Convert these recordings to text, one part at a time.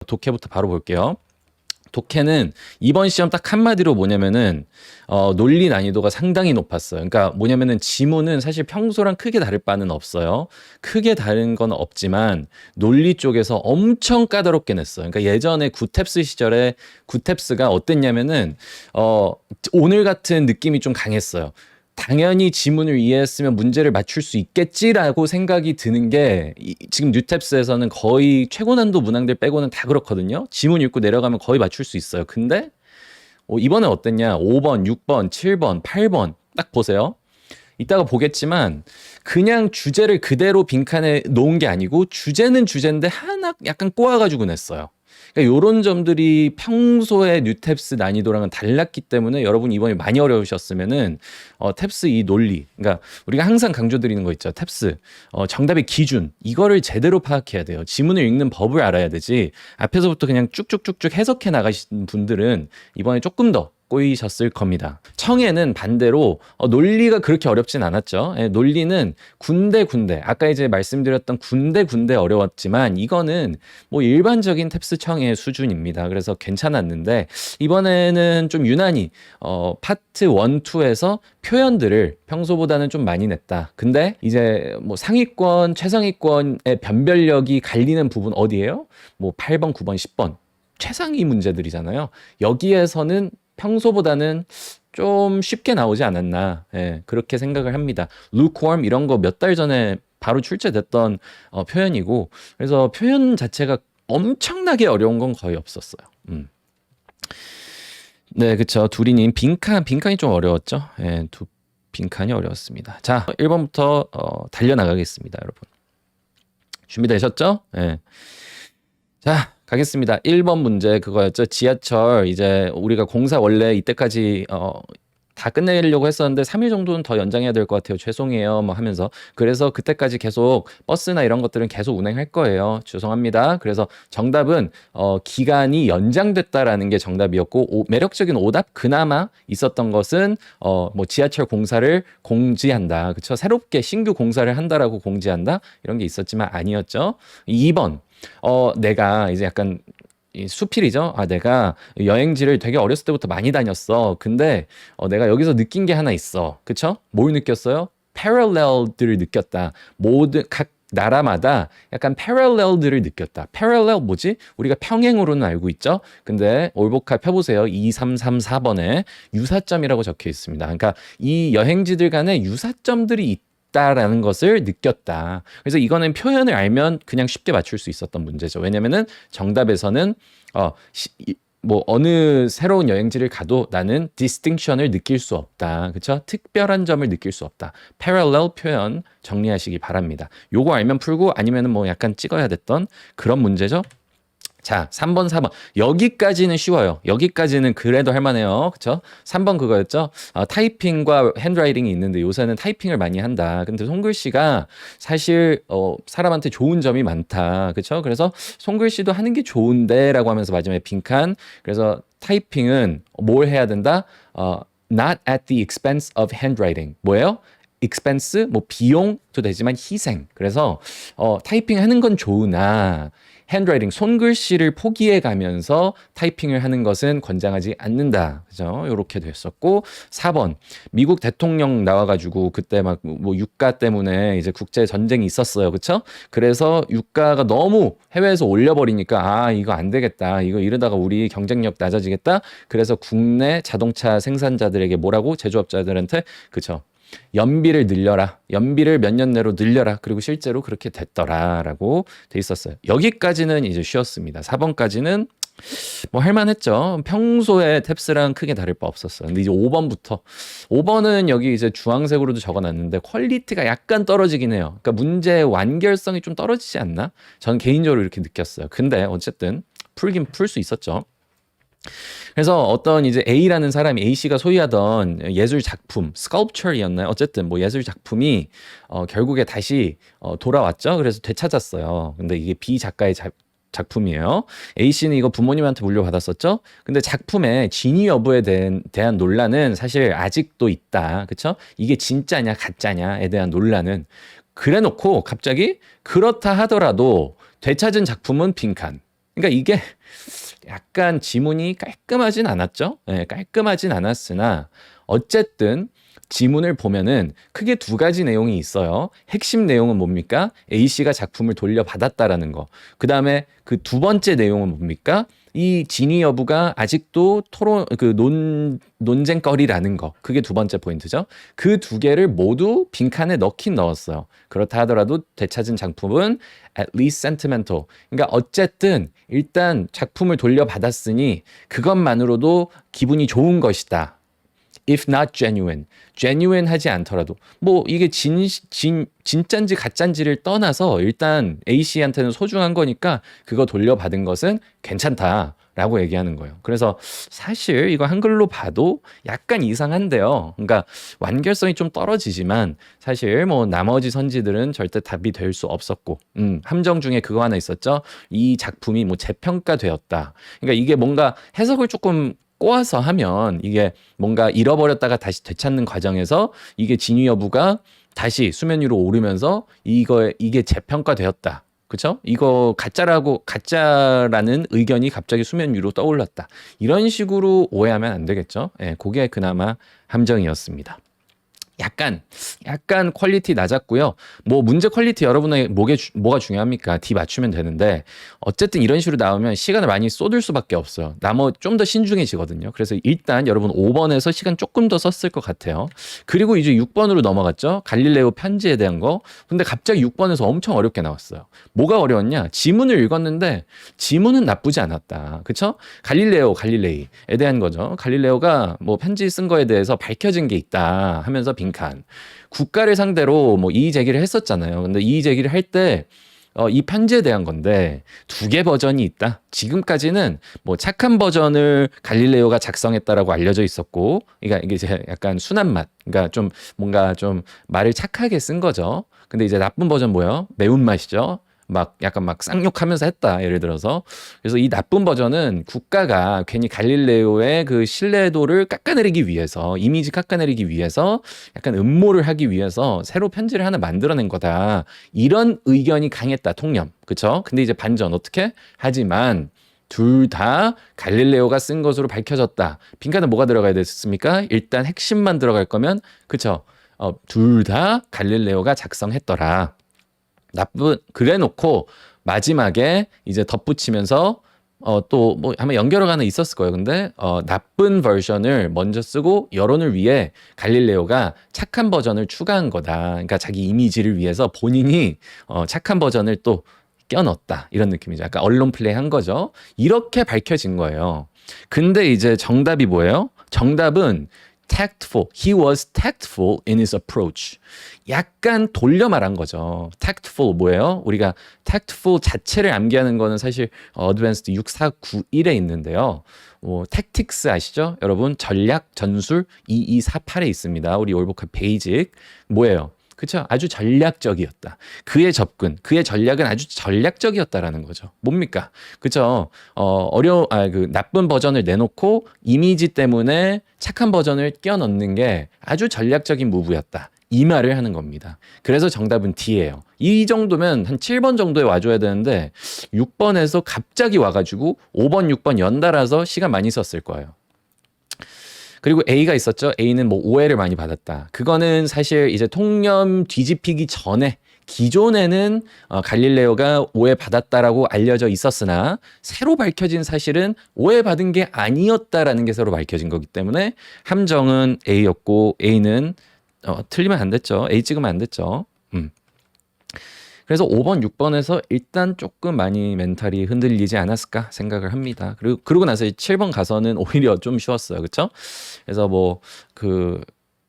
독해부터 바로 볼게요. 독해는 이번 시험 딱 한마디로 뭐냐면은 논리 난이도가 상당히 높았어요. 그러니까 뭐냐면은 지문은 사실 평소랑 크게 다를 바는 없어요. 크게 다른 건 없지만 논리 쪽에서 엄청 까다롭게 냈어요. 그러니까 예전에 구탭스 시절에 구탭스가 어땠냐면은 오늘 같은 느낌이 좀 강했어요. 당연히 지문을 이해했으면 문제를 맞출 수 있겠지라고 생각이 드는 게 지금 뉴탭스에서는 거의 최고 난도 문항들 빼고는 다 그렇거든요. 지문 읽고 내려가면 거의 맞출 수 있어요. 근데 이번에 어땠냐? 5번, 6번, 7번, 8번 딱 보세요. 이따가 보겠지만 그냥 주제를 그대로 빈칸에 놓은 게 아니고 주제는 주제인데 하나 약간 꼬아가지고 냈어요. 그러니까 이런 점들이 평소의 뉴탭스 난이도랑은 달랐기 때문에 여러분 이번에 많이 어려우셨으면은 탭스 이 논리, 그러니까 우리가 항상 강조드리는 거 있죠. 탭스 정답의 기준 이거를 제대로 파악해야 돼요. 지문을 읽는 법을 알아야 되지. 앞에서부터 그냥 쭉쭉쭉쭉 해석해 나가신 분들은 이번에 조금 더 꼬이셨을 겁니다. 청해는 반대로 논리가 그렇게 어렵진 않았죠. 예, 논리는 군데 아까 이제 말씀드렸던 군데 어려웠지만 이거는 뭐 일반적인 탭스 청해 수준입니다. 그래서 괜찮았는데 이번에는 좀 유난히 파트 1, 2에서 표현들을 평소보다는 좀 많이 냈다. 근데 이제 뭐 상위권, 최상위권의 변별력이 갈리는 부분 어디예요? 뭐 8번, 9번, 10번 최상위 문제들이잖아요. 여기에서는 평소보다는 좀 쉽게 나오지 않았나, 예, 그렇게 생각을 합니다. lukewarm 이런 거 몇 달 전에 바로 출제됐던 표현이고, 그래서 표현 자체가 엄청나게 어려운 건 거의 없었어요. 네, 그쵸. 두리님 빈칸이 좀 어려웠죠. 예, 빈칸이 어려웠습니다. 자, 1번부터 달려나가겠습니다, 여러분. 준비되셨죠? 예. 자, 가겠습니다. 1번 문제 그거였죠. 지하철 이제 우리가 공사 원래 이때까지 다 끝내려고 했었는데 3일 정도는 더 연장해야 될 것 같아요. 죄송해요. 뭐 하면서. 그래서 그때까지 계속 버스나 이런 것들은 계속 운행할 거예요. 죄송합니다. 그래서 정답은 기간이 연장됐다라는 게 정답이었고 매력적인 오답 그나마 있었던 것은 뭐 지하철 공사를 공지한다. 그렇죠? 새롭게 신규 공사를 한다라고 공지한다. 이런 게 있었지만 아니었죠. 2번. 내가 이제 약간 수필이죠. 내가 여행지를 되게 어렸을 때부터 많이 다녔어. 근데 내가 여기서 느낀 게 하나 있어. 그쵸? 뭘 느꼈어요? parallel들을 느꼈다. 모든 각 나라마다 약간 parallel들을 느꼈다. parallel 뭐지? 우리가 평행으로는 알고 있죠. 근데 올복화 펴보세요. 2, 3, 3, 4번에 유사점이라고 적혀 있습니다. 그러니까 이 여행지들 간에 유사점들이 있다라는 것을 느꼈다. 그래서 이거는 표현을 알면 그냥 쉽게 맞출 수 있었던 문제죠. 왜냐면은 정답에서는 뭐 어느 새로운 여행지를 가도 나는 distinction을 느낄 수 없다. 그렇죠? 특별한 점을 느낄 수 없다. parallel 표현 정리하시기 바랍니다. 요거 알면 풀고 아니면은 뭐 약간 찍어야 됐던 그런 문제죠. 자, 3번, 4번. 여기까지는 쉬워요. 여기까지는 그래도 할만해요. 그쵸? 3번 그거였죠? 타이핑과 핸드라이팅이 있는데 요새는 타이핑을 많이 한다. 근데 손글씨가 사실, 사람한테 좋은 점이 많다. 그쵸? 그래서 손글씨도 하는 게 좋은데 라고 하면서 마지막에 빈칸. 그래서 타이핑은 뭘 해야 된다? Not at the expense of handwriting. 뭐예요? expense, 뭐 비용도 되지만 희생. 그래서 타이핑 하는 건 좋으나 핸드라이팅, 손글씨를 포기해 가면서 타이핑을 하는 것은 권장하지 않는다. 그죠? 요렇게 됐었고 4번. 미국 대통령 나와가지고 그때 막 뭐 유가 때문에 이제 국제 전쟁이 있었어요. 그쵸? 그래서 유가가 너무 해외에서 올려버리니까 이거 안 되겠다. 이거 이러다가 우리 경쟁력 낮아지겠다. 그래서 국내 자동차 생산자들에게 뭐라고? 제조업자들한테 그쵸? 연비를 늘려라. 연비를 몇 년 내로 늘려라. 그리고 실제로 그렇게 됐더라라고 돼 있었어요. 여기까지는 이제 쉬웠습니다. 4번까지는 뭐 할만했죠. 평소에 탭스랑 크게 다를 바 없었어요. 근데 이제 5번은 여기 이제 주황색으로도 적어놨는데 퀄리티가 약간 떨어지긴 해요. 그러니까 문제의 완결성이 좀 떨어지지 않나? 저는 개인적으로 이렇게 느꼈어요. 근데 어쨌든 풀긴 풀 수 있었죠. 그래서 어떤 이제 A라는 사람이 A씨가 소유하던 예술 작품, sculpture이었나요? 어쨌든 뭐 예술 작품이 결국에 다시 돌아왔죠. 그래서 되찾았어요. 근데 이게 B 작가의 작품이에요. A씨는 이거 부모님한테 물려받았었죠. 근데 작품의 진위 여부에 대한 논란은 사실 아직도 있다. 그쵸? 이게 진짜냐 가짜냐에 대한 논란은 그래놓고 갑자기 그렇다 하더라도 되찾은 작품은 빈칸. 그러니까 이게 약간 지문이 깔끔하진 않았죠. 예, 깔끔하진 않았으나 어쨌든 지문을 보면은 크게 두 가지 내용이 있어요. 핵심 내용은 뭡니까? A씨가 작품을 돌려받았다라는 거. 그 다음에 그 두 번째 내용은 뭡니까? 이 진위 여부가 아직도 논쟁거리라는 거. 그게 두 번째 포인트죠. 그 두 개를 모두 빈칸에 넣긴 넣었어요. 그렇다 하더라도 되찾은 작품은 at least sentimental. 그러니까 어쨌든 일단 작품을 돌려받았으니 그것만으로도 기분이 좋은 것이다. if not genuine. genuine 하지 않더라도 뭐 이게 진짠지 가짠지를 떠나서 일단 A씨한테는 소중한 거니까 그거 돌려받은 것은 괜찮다라고 얘기하는 거예요. 그래서 사실 이거 한글로 봐도 약간 이상한데요. 그러니까 완결성이 좀 떨어지지만 사실 뭐 나머지 선지들은 절대 답이 될 수 없었고 함정 중에 그거 하나 있었죠. 이 작품이 뭐 재평가되었다. 그러니까 이게 뭔가 해석을 조금 꼬아서 하면 이게 뭔가 잃어버렸다가 다시 되찾는 과정에서 이게 진위 여부가 다시 수면 위로 오르면서 이게 재평가되었다. 그쵸? 이거 가짜라는 의견이 갑자기 수면 위로 떠올랐다. 이런 식으로 오해하면 안 되겠죠? 예, 그게 그나마 함정이었습니다. 약간 퀄리티 낮았고요. 뭐 문제 퀄리티 여러분의 뭐가 중요합니까? D 맞추면 되는데 어쨌든 이런 식으로 나오면 시간을 많이 쏟을 수밖에 없어요. 좀 더 신중해지거든요. 그래서 일단 여러분 5번에서 시간 조금 더 썼을 것 같아요. 그리고 이제 6번으로 넘어갔죠. 갈릴레오 편지에 대한 거. 근데 갑자기 6번에서 엄청 어렵게 나왔어요. 뭐가 어려웠냐? 지문을 읽었는데 지문은 나쁘지 않았다. 그쵸? 갈릴레이에 대한 거죠. 갈릴레오가 뭐 편지 쓴 거에 대해서 밝혀진 게 있다 하면서 빈칸. 국가를 상대로 뭐 이의 제기를 했었잖아요. 근데 이의 제기를 할 때 이 편지에 대한 건데 두 개 버전이 있다. 지금까지는 뭐 착한 버전을 갈릴레오가 작성했다라고 알려져 있었고, 그러니까 이게 이제 약간 순한 맛, 그러니까 좀 뭔가 좀 말을 착하게 쓴 거죠. 근데 이제 나쁜 버전 뭐예요? 매운맛이죠. 약간 쌍욕하면서 했다. 예를 들어서. 그래서 이 나쁜 버전은 국가가 괜히 갈릴레오의 그 신뢰도를 깎아내리기 위해서, 이미지 깎아내리기 위해서 약간 음모를 하기 위해서 새로 편지를 하나 만들어낸 거다. 이런 의견이 강했다. 통념. 그쵸? 근데 이제 반전 어떻게? 하지만 둘 다 갈릴레오가 쓴 것으로 밝혀졌다. 빈칸에 뭐가 들어가야 됐습니까? 일단 핵심만 들어갈 거면, 그쵸? 둘 다 갈릴레오가 작성했더라. 그래 놓고 마지막에 이제 덧붙이면서 또 뭐 아마 연결어가 하나 있었을 거예요. 근데 나쁜 버전을 먼저 쓰고 여론을 위해 갈릴레오가 착한 버전을 추가한 거다. 그러니까 자기 이미지를 위해서 본인이 착한 버전을 또 껴넣었다. 이런 느낌이죠. 약간 언론 플레이 한 거죠. 이렇게 밝혀진 거예요. 근데 이제 정답이 뭐예요? 정답은 tactful. He was tactful in his approach. 약간 돌려 말한 거죠. tactful 뭐예요? 우리가 tactful 자체를 암기하는 거는 사실 어드밴스드 6491에 있는데요. tactics 아시죠? 여러분 전략, 전술 2248에 있습니다. 우리 올복합 베이직 뭐예요? 그렇죠? 아주 전략적이었다. 그의 접근, 그의 전략은 아주 전략적이었다라는 거죠. 뭡니까? 그렇죠? 그 나쁜 버전을 내놓고 이미지 때문에 착한 버전을 끼워 넣는 게 아주 전략적인 무브였다. 이 말을 하는 겁니다. 그래서 정답은 D예요. 이 정도면 한 7번 정도에 와줘야 되는데 6번에서 갑자기 와가지고 5번, 6번 연달아서 시간 많이 썼을 거예요. 그리고 A가 있었죠. A는 뭐 오해를 많이 받았다. 그거는 사실 이제 통념 뒤집히기 전에 기존에는 갈릴레오가 오해받았다라고 알려져 있었으나 새로 밝혀진 사실은 오해받은 게 아니었다라는 게 새로 밝혀진 거기 때문에 함정은 A였고 A는 틀리면 안 됐죠. A 찍으면 안 됐죠. 그래서 5번, 6번에서 일단 조금 많이 멘탈이 흔들리지 않았을까 생각을 합니다. 그리고 나서 7번 가서는 오히려 좀 쉬웠어요. 그렇죠? 그래서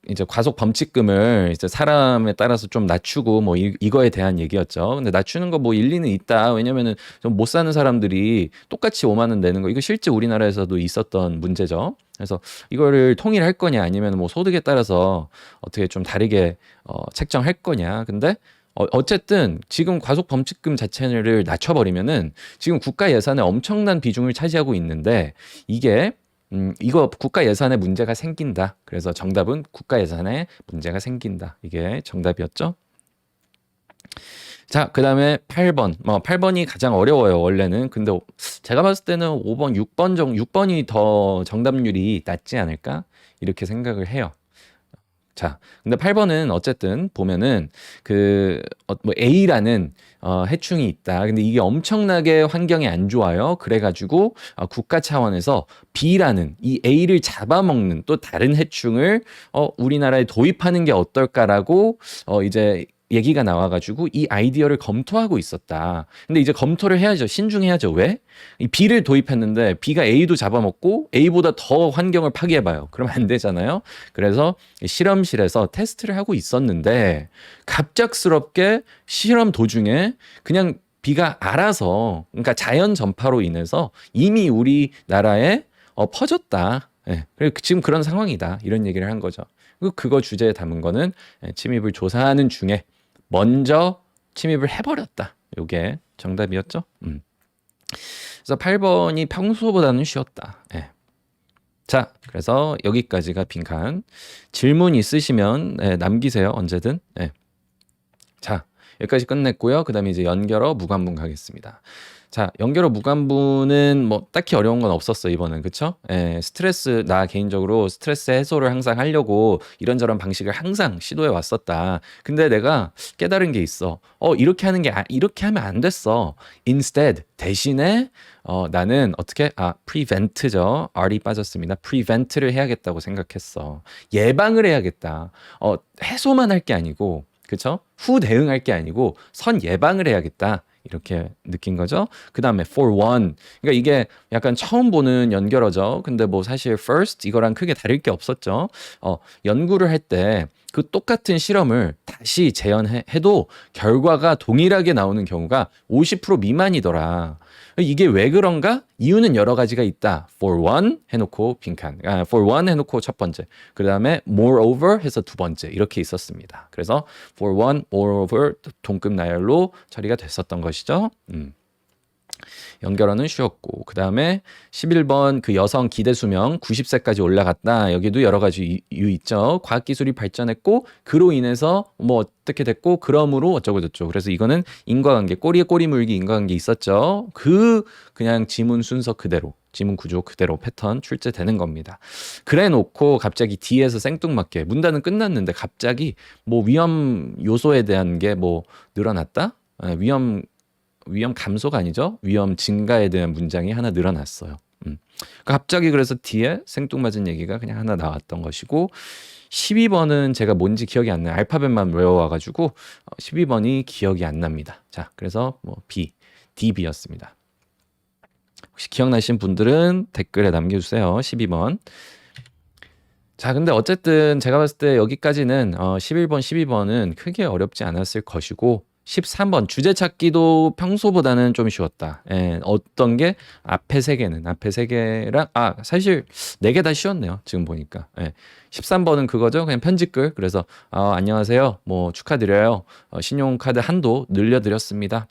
이제 과속 범칙금을 이제 사람에 따라서 좀 낮추고 뭐 이거에 대한 얘기였죠. 근데 낮추는 거 뭐 일리는 있다. 왜냐면은 좀 못 사는 사람들이 똑같이 5만 원 내는 거 이거 실제 우리나라에서도 있었던 문제죠. 그래서 이거를 통일할 거냐 아니면 뭐 소득에 따라서 어떻게 좀 다르게 책정할 거냐. 근데 어쨌든 지금 과속 범칙금 자체를 낮춰버리면은 지금 국가 예산에 엄청난 비중을 차지하고 있는데 이거 국가 예산에 문제가 생긴다. 그래서 정답은 국가 예산에 문제가 생긴다. 이게 정답이었죠. 자, 그다음에 8번. 8번이 가장 어려워요, 원래는. 근데 제가 봤을 때는 5번, 6번 6번이 더 정답률이 낮지 않을까? 이렇게 생각을 해요. 자, 근데 8번은 어쨌든 보면은 뭐 A라는 해충이 있다. 근데 이게 엄청나게 환경이 안 좋아요. 그래가지고 국가 차원에서 B라는 이 A를 잡아먹는 또 다른 해충을 우리나라에 도입하는 게 어떨까라고 이제 얘기가 나와가지고 이 아이디어를 검토하고 있었다. 근데 이제 검토를 해야죠. 신중해야죠. 왜? 이 B를 도입했는데 B가 A도 잡아먹고 A보다 더 환경을 파괴해봐요. 그러면 안 되잖아요. 그래서 실험실에서 테스트를 하고 있었는데 갑작스럽게 실험 도중에 그냥 B가 알아서, 그러니까 자연 전파로 인해서 이미 우리나라에 퍼졌다. 예, 그리고 지금 그런 상황이다. 이런 얘기를 한 거죠. 그거 주제에 담은 거는 침입을 조사하는 중에 먼저 침입을 해버렸다. 요게 정답이었죠. 그래서 8번이 평소보다는 쉬웠다. 예. 자, 그래서 여기까지가 빈칸. 질문 있으시면 남기세요. 언제든. 예. 자, 여기까지 끝냈고요. 그 다음에 이제 연결어 무관분 가겠습니다. 자, 연결어 무관분은 뭐 딱히 어려운 건 없었어, 이번엔. 그쵸? 스트레스, 나 개인적으로 스트레스 해소를 항상 하려고 이런저런 방식을 항상 시도해 왔었다. 근데 내가 깨달은 게 있어. 이렇게 하면 안 됐어. Instead, 대신에 나는 어떻게? prevent죠. R이 빠졌습니다. prevent를 해야겠다고 생각했어. 예방을 해야겠다. 해소만 할 게 아니고, 그쵸? 후 대응할 게 아니고 선 예방을 해야겠다. 이렇게 느낀 거죠. 그 다음에 for one. 그러니까 이게 약간 처음 보는 연결어죠. 근데 뭐 사실 first 이거랑 크게 다를 게 없었죠. 연구를 할 때 그 똑같은 실험을 다시 재현해도 결과가 동일하게 나오는 경우가 50% 미만이더라. 이게 왜 그런가? 이유는 여러 가지가 있다. For one 해놓고 빈칸. For one 해놓고 첫 번째. 그 다음에 moreover 해서 두 번째. 이렇게 있었습니다. 그래서 for one, moreover 동급 나열로 처리가 됐었던 것이죠. 연결어는 쉬웠고, 그 다음에 11번 그 여성 기대 수명 90세까지 올라갔다. 여기도 여러 가지 이유 있죠. 과학기술이 발전했고 그로 인해서 뭐 어떻게 됐고 그러므로 어쩌고 저쩌고. 그래서 이거는 인과관계, 꼬리에 꼬리 물기 인과관계 있었죠. 그냥 지문 순서 그대로, 지문 구조 그대로 패턴 출제되는 겁니다. 그래 놓고 갑자기 뒤에서 생뚱맞게 문단은 끝났는데 갑자기 뭐 위험 요소에 대한 게 뭐 늘어났다? 위험 감소가 아니죠. 위험 증가에 대한 문장이 하나 늘어났어요. 갑자기 그래서 뒤에 생뚱맞은 얘기가 그냥 하나 나왔던 것이고, 12번은 제가 뭔지 기억이 안 나요. 알파벳만 외워와가지고 12번이 기억이 안 납니다. 자, 그래서 뭐 B, DB였습니다. 혹시 기억나신 분들은 댓글에 남겨주세요. 12번. 자, 근데 어쨌든 제가 봤을 때 여기까지는 11번, 12번은 크게 어렵지 않았을 것이고, 13번 주제 찾기도 평소보다는 좀 쉬웠다. 어떤 게 앞에 세 개랑 사실 네 개 다 쉬웠네요. 지금 보니까. 13번은 그거죠. 그냥 편집글. 그래서 안녕하세요. 뭐 축하드려요. 신용카드 한도 늘려드렸습니다.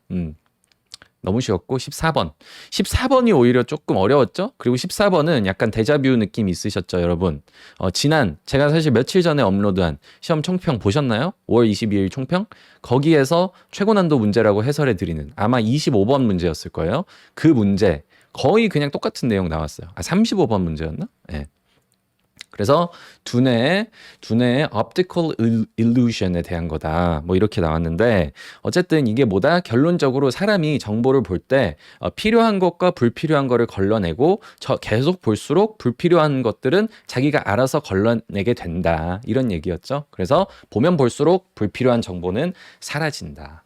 너무 쉬웠고 14번. 14번이 오히려 조금 어려웠죠? 그리고 14번은 약간 데자뷰 느낌 있으셨죠, 여러분? 제가 사실 며칠 전에 업로드한 시험 총평 보셨나요? 5월 22일 총평? 거기에서 최고 난도 문제라고 해설해 드리는 아마 25번 문제였을 거예요. 그 문제 거의 그냥 똑같은 내용 나왔어요. 35번 문제였나? 네. 그래서 두뇌의 optical illusion에 대한 거다. 뭐 이렇게 나왔는데 어쨌든 이게 뭐다? 결론적으로 사람이 정보를 볼 때 필요한 것과 불필요한 거를 걸러내고 계속 볼수록 불필요한 것들은 자기가 알아서 걸러내게 된다. 이런 얘기였죠. 그래서 보면 볼수록 불필요한 정보는 사라진다.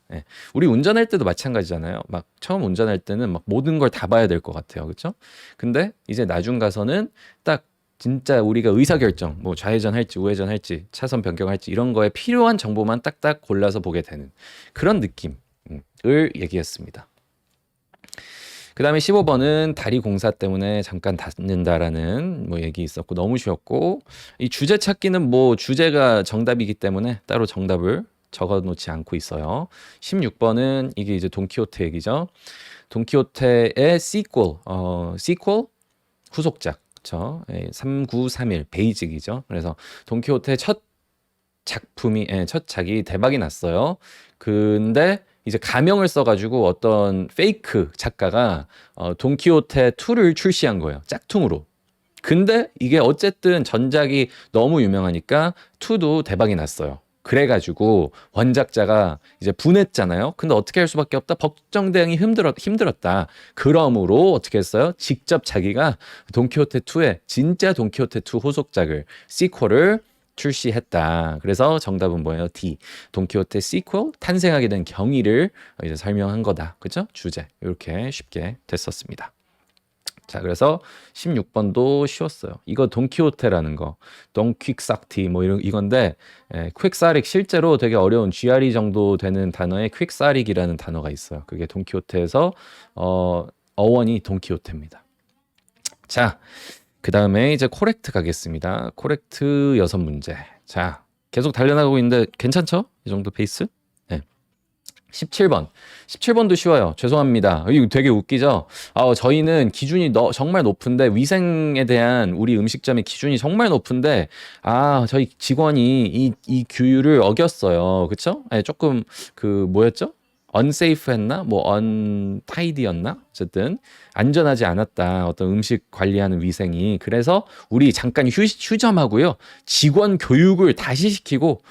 우리 운전할 때도 마찬가지잖아요. 막 처음 운전할 때는 막 모든 걸 다 봐야 될 것 같아요. 그렇죠? 근데 이제 나중 가서는 딱 진짜 우리가 의사결정, 뭐 좌회전 할지 우회전 할지 차선 변경할지 이런 거에 필요한 정보만 딱딱 골라서 보게 되는 그런 느낌을 얘기했습니다. 그 다음에 15번은 다리 공사 때문에 잠깐 닫는다라는 뭐 얘기 있었고 너무 쉬웠고, 이 주제 찾기는 뭐 주제가 정답이기 때문에 따로 정답을 적어 놓지 않고 있어요. 16번은 이게 이제 돈키호테 얘기죠. 돈키호테의 시퀄 후속작. 그렇죠. 3931 베이직이죠. 그래서 돈키호테의 첫 작품이 첫 작이 대박이 났어요. 근데 이제 가명을 써가지고 어떤 페이크 작가가 돈키호테 2를 출시한 거예요. 짝퉁으로. 근데 이게 어쨌든 전작이 너무 유명하니까 2도 대박이 났어요. 그래가지고 원작자가 이제 분했잖아요. 근데 어떻게 할 수밖에 없다. 법정 대응이 힘들었다. 그러므로 어떻게 했어요? 직접 자기가 돈키호테 2의 진짜 돈키호테 2 호속작을 시퀄을 출시했다. 그래서 정답은 뭐예요? D. 돈키호테 시퀄 탄생하게 된 경위를 이제 설명한 거다. 그죠? 주제. 이렇게 쉽게 됐었습니다. 자, 그래서 16번도 쉬웠어요. 이거 돈키호테라는 거, 돈퀵삭티 뭐 이건데 퀵사릭 실제로 되게 어려운 GRE 정도 되는 단어에 퀵사릭이라는 단어가 있어요. 그게 돈키호테에서 어원이 돈키호테입니다. 자, 그 다음에 이제 코렉트 가겠습니다. 코렉트 6문제. 자, 계속 달려나가고 있는데 괜찮죠? 이 정도 페이스? 네. 17번. 17번도 쉬워요. 죄송합니다. 이거 되게 웃기죠? 저희는 기준이 정말 높은데, 위생에 대한 우리 음식점의 기준이 정말 높은데, 저희 직원이 이 규율을 어겼어요. 그쵸? 네, 조금, 뭐였죠? unsafe 했나? untidy였나? 어쨌든 안전하지 않았다. 어떤 음식 관리하는 위생이. 그래서 우리 잠깐 휴점하고요. 직원 교육을 다시 시키고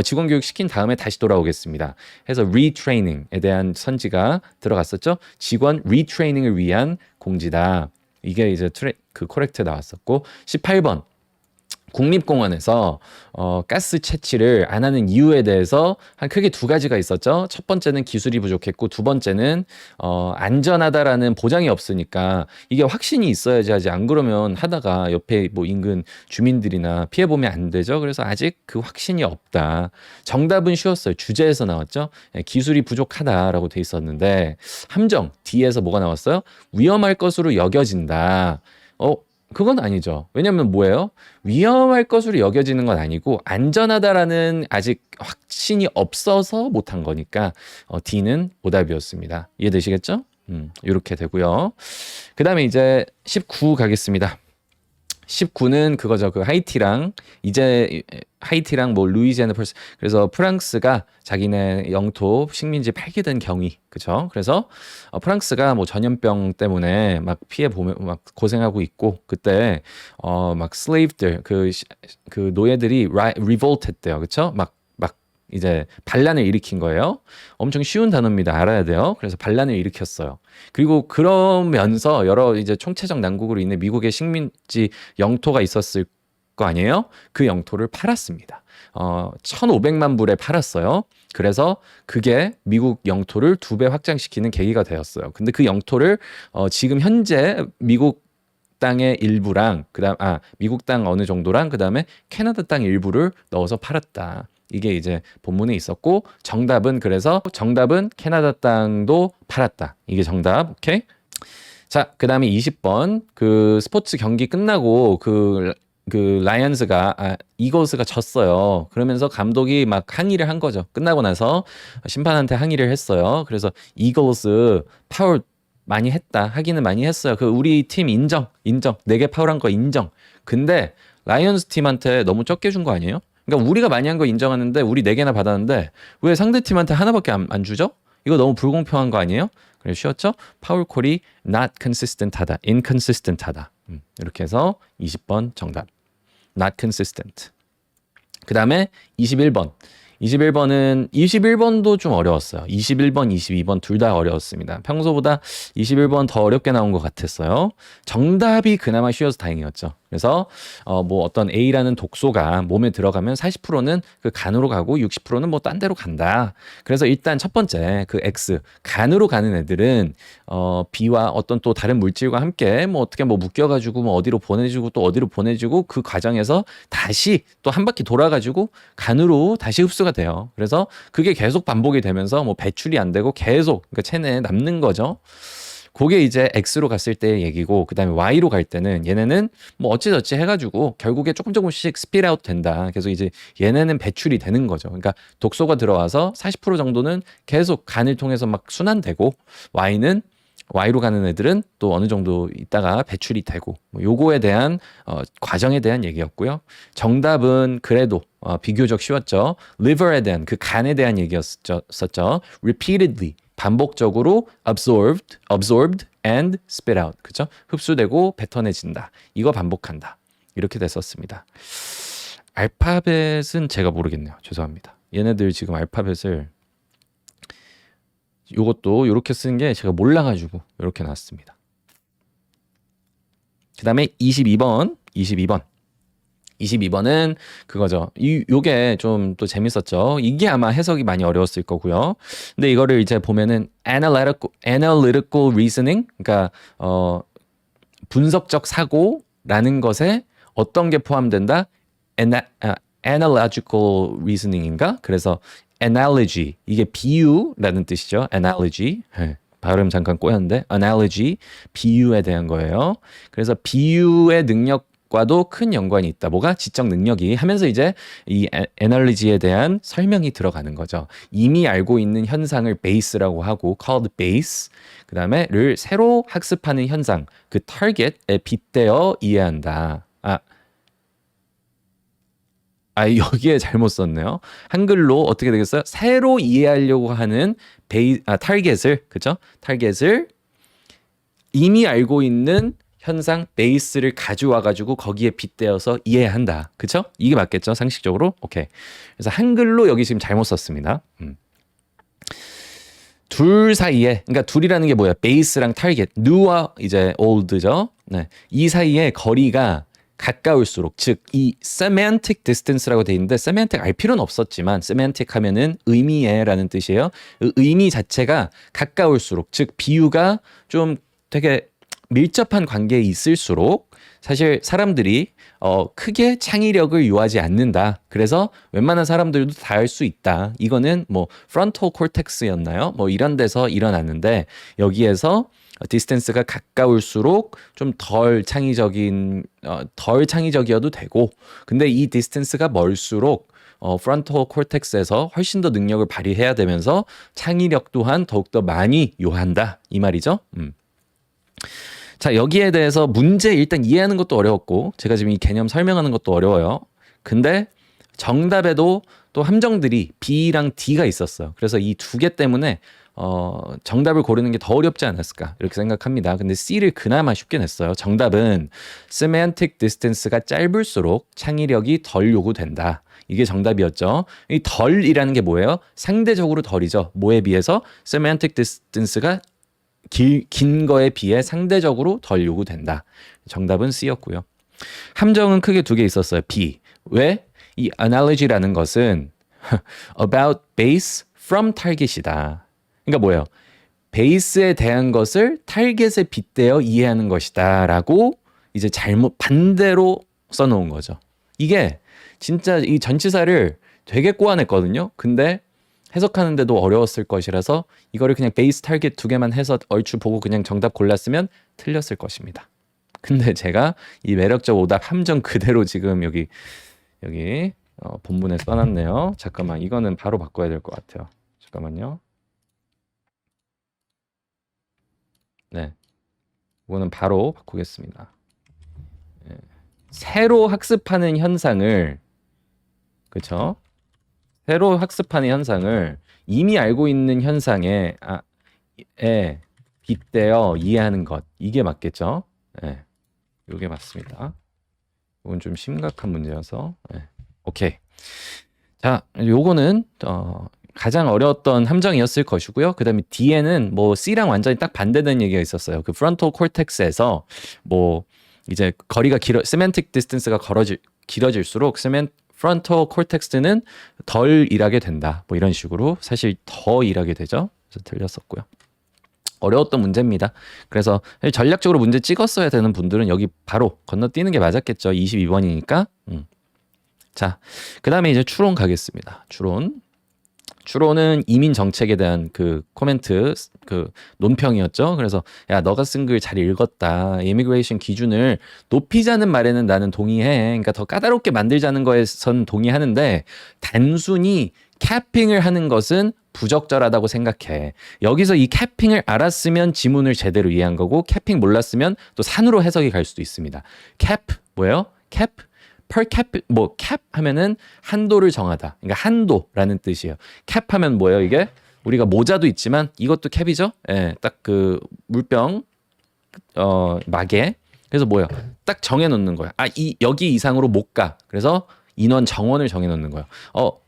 직원 교육 시킨 다음에 다시 돌아오겠습니다. 해서 retraining에 대한 선지가 들어갔었죠. 직원 retraining을 위한 공지다. 이게 이제 그 코렉트에 나왔었고 18번. 국립공원에서 가스 채취를 안 하는 이유에 대해서 한 크게 두 가지가 있었죠. 첫 번째는 기술이 부족했고 두 번째는 안전하다라는 보장이 없으니까 이게 확신이 있어야지 하지 안 그러면 하다가 옆에 뭐 인근 주민들이나 피해보면 안 되죠. 그래서 아직 그 확신이 없다. 정답은 쉬웠어요. 주제에서 나왔죠. 기술이 부족하다라고 돼 있었는데 함정 D에서 뭐가 나왔어요? 위험할 것으로 여겨진다. 그건 아니죠. 왜냐면 뭐예요? 위험할 것으로 여겨지는 건 아니고 안전하다라는 아직 확신이 없어서 못한 거니까 D는 오답이었습니다. 이해되시겠죠? 이렇게 되고요. 그 다음에 이제 19 가겠습니다. 19는 그거죠. 그 하이티랑 뭐 루이지애나 펄스 그래서 프랑스가 자기네 영토 식민지 팔게 된 경위. 그죠? 그래서 프랑스가 뭐 전염병 때문에 막 피해 보면 막 고생하고 있고 그때 막 슬레이브들 그 노예들이 revolt 했대요. 그쵸? 막 이제 반란을 일으킨 거예요. 엄청 쉬운 단어입니다. 알아야 돼요. 그래서 반란을 일으켰어요. 그리고 그러면서 여러 이제 총체적 난국으로 인해 미국의 식민지 영토가 있었을 거 아니에요? 그 영토를 팔았습니다. 1,500만 불에 팔았어요. 그래서 그게 미국 영토를 2배 확장시키는 계기가 되었어요. 근데 그 영토를 지금 현재 미국 땅의 일부랑 미국 땅 어느 정도랑 그다음에 캐나다 땅 일부를 넣어서 팔았다. 이게 이제 본문에 있었고 정답은 캐나다 땅도 팔았다. 이게 정답. 오케이? 자, 그다음에 20번. 그 스포츠 경기 끝나고 그 라이언스가 이글스가 졌어요. 그러면서 감독이 막 항의를 한 거죠. 끝나고 나서 심판한테 항의를 했어요. 그래서 이글스 파울 많이 했다. 하기는 많이 했어요. 우리 팀 인정. 4개 파울한 거 인정. 근데 라이언스 팀한테 너무 적게 준 거 아니에요? 그러니까 우리가 많이 한 거 인정하는데 우리 4개나 받았는데 왜 상대팀한테 하나밖에 안 주죠? 이거 너무 불공평한 거 아니에요? 그래서 쉬웠죠? 파울콜이 not consistent 하다, inconsistent 하다. 이렇게 해서 20번 정답. not consistent. 그 다음에 21번. 21번도 좀 어려웠어요. 21번, 22번 둘 다 어려웠습니다. 평소보다 21번 더 어렵게 나온 것 같았어요. 정답이 그나마 쉬워서 다행이었죠. 그래서 뭐 어떤 A라는 독소가 몸에 들어가면 40%는 그 간으로 가고 60%는 뭐 딴 데로 간다. 그래서 일단 첫 번째 그 X 간으로 가는 애들은 B와 어떤 또 다른 물질과 함께 뭐 어떻게 뭐 묶여가지고 뭐 어디로 보내주고 또 어디로 보내주고 그 과정에서 다시 또 한 바퀴 돌아가지고 간으로 다시 흡수가 돼요. 그래서 그게 계속 반복이 되면서 뭐 배출이 안 되고 계속 그러니까 체내에 남는 거죠. 그게 이제 X로 갔을 때의 얘기고 그다음에 Y로 갈 때는 얘네는 뭐 어찌저찌 해가지고 결국에 조금씩 스피드 아웃 된다. 그래서 이제 얘네는 배출이 되는 거죠. 그러니까 독소가 들어와서 40% 정도는 계속 간을 통해서 막 순환되고 Y는 Y로 가는 애들은 또 어느 정도 있다가 배출이 되고 뭐 요거에 대한 과정에 대한 얘기였고요. 정답은 그래도 비교적 쉬웠죠. liver에 대한 그 간에 대한 얘기였었죠. repeatedly 반복적으로 absorbed and spit out 그죠? 흡수되고 뱉어내진다. 이거 반복한다. 이렇게 됐었습니다. 알파벳은 제가 모르겠네요. 죄송합니다. 얘네들 지금 알파벳을 요것도 이렇게 쓰는 게 제가 몰라가지고 이렇게 나왔습니다. 그 다음에 22번은 그거죠. 요게 좀 또 재밌었죠. 이게 아마 해석이 많이 어려웠을 거고요. 근데 이거를 이제 보면은 analytical reasoning, 그러니까 분석적 사고라는 것에 어떤 게 포함된다? analogical reasoning인가? 그래서 analogy, 이게 비유라는 뜻이죠. analogy. 발음 잠깐 꼬였는데 analogy, 비유에 대한 거예요. 그래서 비유의 능력과도 큰 연관이 있다. 뭐가? 지적 능력이 하면서 이제 이 analogy에 대한 설명이 들어가는 거죠. 이미 알고 있는 현상을 base라고 하고 called base. 그 다음에를 새로 학습하는 현상, 그 target에 빗대어 이해한다. 여기에 잘못 썼네요. 한글로 어떻게 되겠어요? 새로 이해하려고 하는 타겟을, 그죠? 타겟을 이미 알고 있는 현상 베이스를 가져와가지고 거기에 빗대어서 이해한다. 그죠? 이게 맞겠죠? 상식적으로? 오케이. 그래서 한글로 여기 지금 잘못 썼습니다. 둘 사이에, 그러니까 둘이라는 게 뭐야? 베이스랑 타겟, new와 이제 old죠. 네. 이 사이에 거리가 가까울수록, 즉 이 semantic distance라고 돼 있는데 semantic 알 필요는 없었지만 semantic 하면은 의미에라는 뜻이에요. 의미 자체가 가까울수록, 즉 비유가 좀 되게 밀접한 관계에 있을수록 사실 사람들이 크게 창의력을 요하지 않는다. 그래서 웬만한 사람들도 다 할 수 있다. 이거는 뭐 frontal cortex였나요? 뭐 이런 데서 일어나는데 여기에서 디스턴스가 가까울수록 좀 덜 창의적이어도 되고, 근데 이 디스턴스가 멀수록 프론탈 코텍스에서 훨씬 더 능력을 발휘해야 되면서 창의력 또한 더욱더 많이 요한다. 이 말이죠. 자, 여기에 대해서 문제 일단 이해하는 것도 어려웠고, 제가 지금 이 개념 설명하는 것도 어려워요. 근데 정답에도 또 함정들이 B랑 D가 있었어요. 그래서 이 두 개 때문에 정답을 고르는 게 더 어렵지 않았을까 이렇게 생각합니다. 근데 C를 그나마 쉽게 냈어요. 정답은 semantic distance가 짧을수록 창의력이 덜 요구된다. 이게 정답이었죠. 이 덜이라는 게 뭐예요? 상대적으로 덜이죠. 뭐에 비해서? semantic distance가 긴 거에 비해 상대적으로 덜 요구된다. 정답은 C였고요. 함정은 크게 두 개 있었어요. B. 왜? 이 analogy라는 것은 about base from target이다. 그러니까 뭐예요? 베이스에 대한 것을 타겟에 빗대어 이해하는 것이다 라고 이제 잘못 반대로 써놓은 거죠. 이게 진짜 이 전치사를 되게 꼬아냈거든요. 근데 해석하는데도 어려웠을 것이라서 이거를 그냥 베이스 타겟 두 개만 해서 얼추 보고 그냥 정답 골랐으면 틀렸을 것입니다. 근데 제가 이 매력적 오답 함정 그대로 지금 여기 본문에 써놨네요. 잠깐만, 이거는 바로 바꿔야 될 것 같아요. 잠깐만요. 네, 이거는 바로 바꾸겠습니다. 네. 새로 학습하는 현상을, 그렇죠? 새로 학습하는 현상을 이미 알고 있는 현상에 빗대어 이해하는 것, 이게 맞겠죠? 네, 이게 맞습니다. 이건 좀 심각한 문제여서. 네. 오케이. 자, 요거는 가장 어려웠던 함정이었을 것이고요. 그 다음에 D에는 뭐 C랑 완전히 딱 반대되는 얘기가 있었어요. 그 frontal cortex에서 뭐 이제 거리가 semantic distance가 길어질수록 frontal cortex는 덜 일하게 된다. 뭐 이런 식으로 사실 더 일하게 되죠. 그래서 틀렸었고요. 어려웠던 문제입니다. 그래서 전략적으로 문제 찍었어야 되는 분들은 여기 바로 건너뛰는 게 맞았겠죠. 22번이니까. 자, 그 다음에 이제 추론 가겠습니다. 추론은 이민 정책에 대한 그 코멘트, 그 논평이었죠. 그래서 야, 너가 쓴 글 잘 읽었다. 이미그레이션 기준을 높이자는 말에는 나는 동의해. 그러니까 더 까다롭게 만들자는 거에선 동의하는데 단순히 캐핑을 하는 것은 부적절하다고 생각해. 여기서 이 캐핑을 알았으면 지문을 제대로 이해한 거고 캐핑 몰랐으면 또 산으로 해석이 갈 수도 있습니다. 캡 뭐예요? 캡 per cap 뭐 cap 하면은 한도를 정하다. 그러니까 한도라는 뜻이에요. cap 하면 뭐예요? 이게 우리가 모자도 있지만 이것도 캡이죠. 예, 딱 그 물병 막에 그래서 뭐예요? 딱 정해 놓는 거야. 아, 여기 이상으로 못 가. 그래서 인원 정원을 정해 놓는 거예요.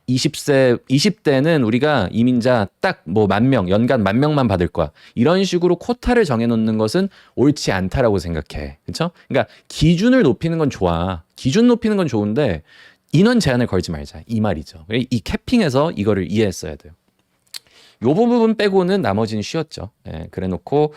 20대는 우리가 이민자 딱 뭐 10,000명, 연간 10,000명만 받을 거야. 이런 식으로 코타를 정해 놓는 것은 옳지 않다라고 생각해. 그렇죠? 그러니까 기준을 높이는 건 좋아. 기준 높이는 건 좋은데 인원 제한을 걸지 말자. 이 말이죠. 이 캐핑에서 이거를 이해했어야 돼요. 요 부분 빼고는 나머지는 쉬웠죠. 예, 그래 놓고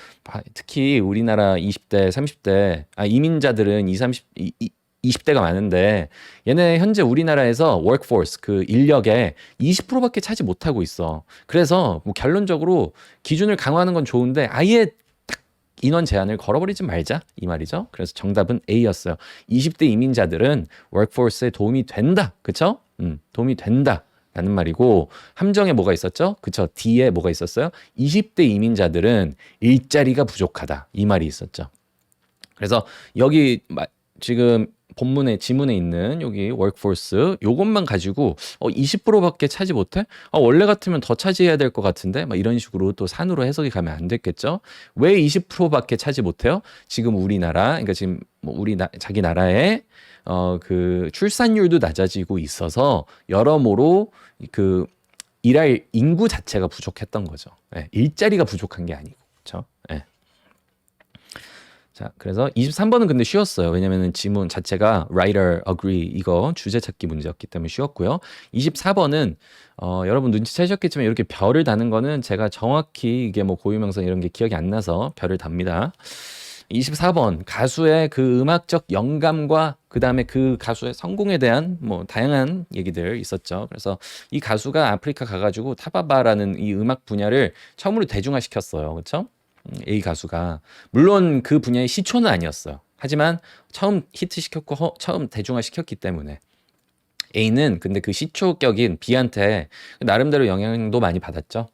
특히 우리나라 20대, 30대 이민자들은 20대가 많은데 얘네 현재 우리나라에서 workforce 그 인력의 20%밖에 차지 못하고 있어. 그래서 뭐 결론적으로 기준을 강화하는 건 좋은데 아예 딱 인원 제한을 걸어버리지 말자 이 말이죠. 그래서 정답은 A였어요. 20대 이민자들은 workforce에 도움이 된다. 그쵸? 도움이 된다. 라는 말이고 함정에 뭐가 있었죠? 그쵸? D에 뭐가 있었어요? 20대 이민자들은 일자리가 부족하다. 이 말이 있었죠. 그래서 여기 지금 본문에 지문에 있는 여기 workforce 요것만 가지고 20%밖에 차지 못해? 원래 같으면 더 차지해야 될 것 같은데 막 이런 식으로 또 산으로 해석이 가면 안 됐겠죠? 왜 20%밖에 차지 못해요? 지금 우리나라 그러니까 지금 뭐 자기 나라의 그 출산율도 낮아지고 있어서 여러모로 그 일할 인구 자체가 부족했던 거죠. 네, 일자리가 부족한 게 아니고 그렇죠? 네. 자, 그래서 23번은 근데 쉬웠어요. 왜냐면은 지문 자체가 writer, agree 이거 주제 찾기 문제였기 때문에 쉬웠고요. 24번은 여러분 눈치채셨겠지만 이렇게 별을 다는 거는 제가 정확히 이게 뭐 고유명사 이런 게 기억이 안 나서 별을 답니다. 24번 가수의 그 음악적 영감과 그 다음에 그 가수의 성공에 대한 뭐 다양한 얘기들 있었죠. 그래서 이 가수가 아프리카 가가지고 타바바라는 이 음악 분야를 처음으로 대중화시켰어요. 그렇죠? A 가수가 물론 그 분야의 시초는 아니었어요. 하지만 처음 히트시켰고 처음 대중화시켰기 때문에 A는 근데 그 시초격인 B한테 나름대로 영향도 많이 받았죠.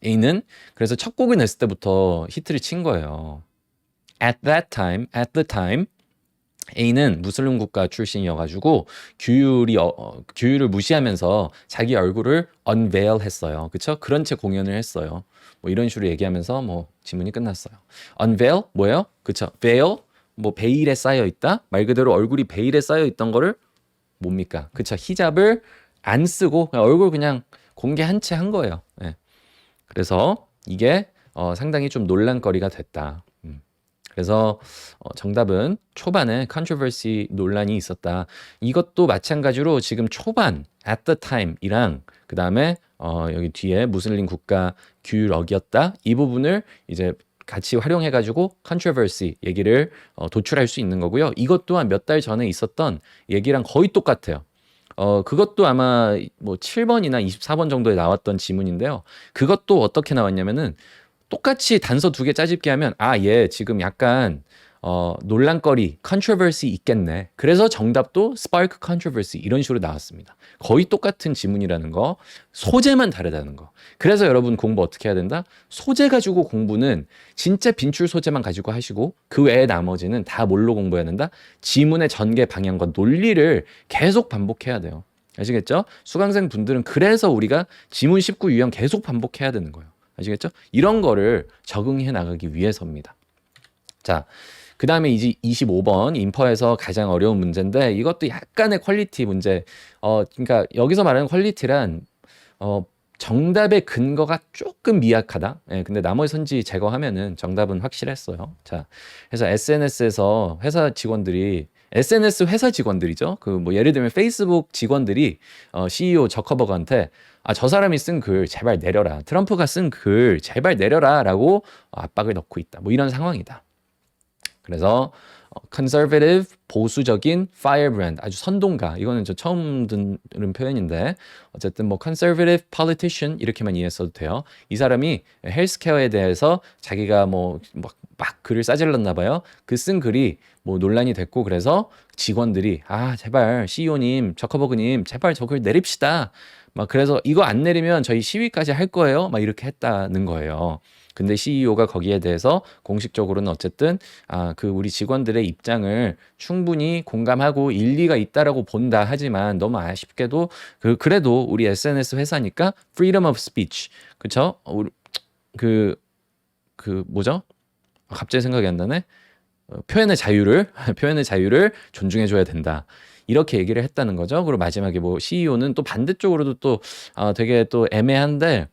A는 그래서 첫 곡을 냈을 때부터 히트를 친 거예요. At the time, A는 무슬림 국가 출신이어가지고 규율을 무시하면서 자기 얼굴을 unveil 했어요. 그쵸? 그런 채 공연을 했어요. 뭐 이런 식으로 얘기하면서 뭐 지문이 끝났어요. unveil 뭐예요? 그쵸? veil 뭐 베일에 쌓여 있다. 말 그대로 얼굴이 베일에 쌓여 있던 거를 뭡니까? 그쵸? 히잡을 안 쓰고 그냥 얼굴 그냥 공개한 채 한 거예요. 네. 그래서 이게 상당히 좀 논란거리가 됐다. 그래서 정답은 초반에 controversy 논란이 있었다. 이것도 마찬가지로 지금 초반 at the time이랑 그 다음에 여기 뒤에 무슬림 국가 규율 어겼다 이 부분을 이제 같이 활용해가지고 controversy 얘기를 도출할 수 있는 거고요. 이것 또한 몇 달 전에 있었던 얘기랑 거의 똑같아요. 그것도 아마 뭐 7번이나 24번 정도에 나왔던 지문인데요. 그것도 어떻게 나왔냐면은 똑같이 단서 2개 짜집기 하면 얘 지금 약간 논란거리, controversy 있겠네. 그래서 정답도 spark controversy 이런 식으로 나왔습니다. 거의 똑같은 지문이라는 거, 소재만 다르다는 거. 그래서 여러분 공부 어떻게 해야 된다? 소재 가지고 공부는 진짜 빈출 소재만 가지고 하시고 그 외에 나머지는 다 뭘로 공부해야 된다? 지문의 전개 방향과 논리를 계속 반복해야 돼요. 아시겠죠? 수강생 분들은 그래서 우리가 지문 19 유형 계속 반복해야 되는 거예요. 아시겠죠? 이런 거를 적응해 나가기 위해서입니다. 자, 그 다음에 이제 25번 인퍼에서 가장 어려운 문제인데 이것도 약간의 퀄리티 문제. 그러니까 여기서 말하는 퀄리티란 정답의 근거가 조금 미약하다. 예, 근데 나머지 선지 제거하면은 정답은 확실했어요. 자, 그래서 SNS에서 회사 직원들이 SNS 회사 직원들이죠. 그 뭐 예를 들면 페이스북 직원들이 CEO 저커버그한테 저 사람이 쓴 글 제발 내려라. 트럼프가 쓴 글 제발 내려라라고 압박을 넣고 있다. 뭐 이런 상황이다. 그래서 conservative 보수적인 firebrand 아주 선동가 이거는 저 처음 듣는 표현인데 어쨌든 뭐 conservative politician 이렇게만 이해했어도 돼요. 이 사람이 헬스케어에 대해서 자기가 뭐 막 글을 싸질렀나 봐요. 그 쓴 글이 뭐 논란이 됐고 그래서 직원들이 아 제발 CEO님 저커버그님 제발 저 글 내립시다. 막 그래서 이거 안 내리면 저희 시위까지 할 거예요. 막 이렇게 했다는 거예요. 근데 CEO가 거기에 대해서 공식적으로는 어쨌든 그 우리 직원들의 입장을 충분히 공감하고 일리가 있다라고 본다 하지만 너무 아쉽게도 그래도 우리 SNS 회사니까 freedom of speech 그쵸? 그 뭐죠? 갑자기 생각이 안 나네. 표현의 자유를 존중해줘야 된다. 이렇게 얘기를 했다는 거죠. 그리고 마지막에 뭐 CEO는 또 반대쪽으로도 또 되게 또 애매한데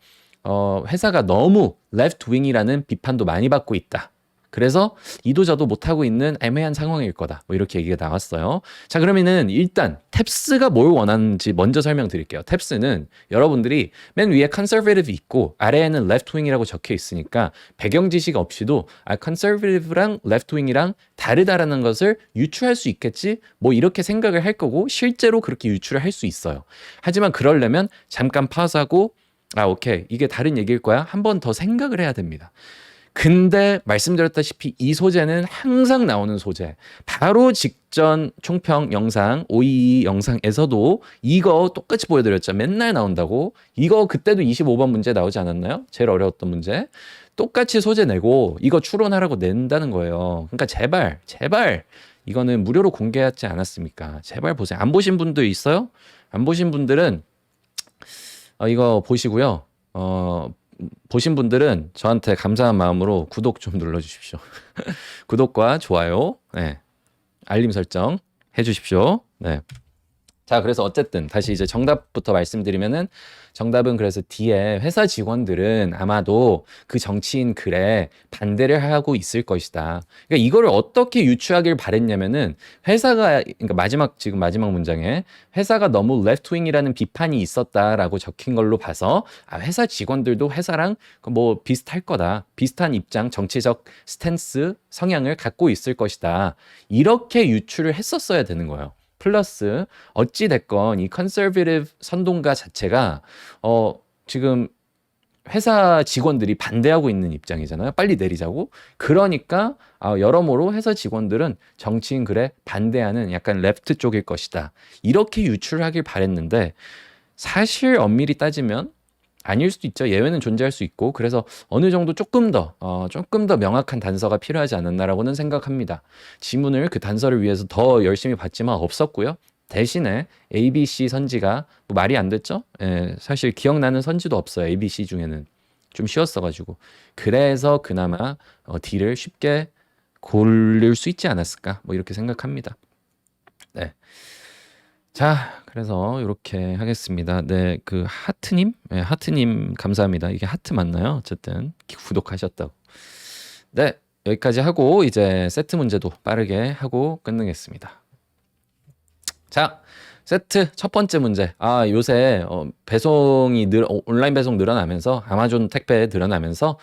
회사가 너무 left wing이라는 비판도 많이 받고 있다. 그래서 이도저도 못하고 있는 애매한 상황일 거다. 뭐 이렇게 얘기가 나왔어요. 자, 그러면은 일단 탭스가 뭘 원하는지 먼저 설명드릴게요. 탭스는 여러분들이 맨 위에 conservative 있고 아래에는 left wing이라고 적혀 있으니까 배경 지식 없이도 conservative랑 left wing이랑 다르다라는 것을 유추할 수 있겠지? 뭐 이렇게 생각을 할 거고 실제로 그렇게 유추를 할 수 있어요. 하지만 그러려면 잠깐 파uz하고 오케이. 이게 다른 얘기일 거야. 한 번 더 생각을 해야 됩니다. 근데 말씀드렸다시피 이 소재는 항상 나오는 소재. 바로 직전 총평 영상, 522 영상에서도 이거 똑같이 보여드렸죠. 맨날 나온다고. 이거 그때도 25번 문제 나오지 않았나요? 제일 어려웠던 문제. 똑같이 소재 내고 이거 추론하라고 낸다는 거예요. 그러니까 제발 이거는 무료로 공개하지 않았습니까? 제발 보세요. 안 보신 분들 있어요? 안 보신 분들은 이거 보시고요. 보신 분들은 저한테 감사한 마음으로 구독 좀 눌러주십시오. 구독과 좋아요, 네, 알림 설정 해주십시오. 네. 자, 그래서 어쨌든 다시 이제 정답부터 말씀드리면은 정답은 그래서 뒤에 회사 직원들은 아마도 그 정치인 글에 반대를 하고 있을 것이다. 그러니까 이거를 어떻게 유추하길 바랬냐면은 회사가 그러니까 지금 마지막 문장에 회사가 너무 레프트윙이라는 비판이 있었다라고 적힌 걸로 봐서 회사 직원들도 회사랑 뭐 비슷할 거다. 비슷한 입장, 정치적 스탠스, 성향을 갖고 있을 것이다. 이렇게 유추를 했었어야 되는 거예요. 플러스 어찌 됐건 이 컨서베이티브 선동가 자체가 지금 회사 직원들이 반대하고 있는 입장이잖아요. 빨리 내리자고. 그러니까 여러모로 회사 직원들은 정치인 글에 반대하는 약간 레프트 쪽일 것이다. 이렇게 유출하길 바랬는데 사실 엄밀히 따지면 아닐 수도 있죠. 예외는 존재할 수 있고 그래서 어느 정도 조금 더 명확한 단서가 필요하지 않았나라고는 생각합니다. 지문을 그 단서를 위해서 더 열심히 봤지만 없었고요. 대신에 ABC 선지가 뭐 말이 안 됐죠? 예, 사실 기억나는 선지도 없어요. ABC 중에는 좀 쉬웠어가지고 그래서 그나마 D를 쉽게 고를 수 있지 않았을까 뭐 이렇게 생각합니다. 네. 자, 그래서 이렇게 하겠습니다. 네, 그 하트님, 네, 하트님 감사합니다. 이게 하트 맞나요? 어쨌든 구독하셨다고. 네, 여기까지 하고 이제 세트 문제도 빠르게 하고 끝내겠습니다. 자, 세트 첫 번째 문제. 요새 배송이 온라인 배송 늘어나면서 아마존 택배 늘어나면서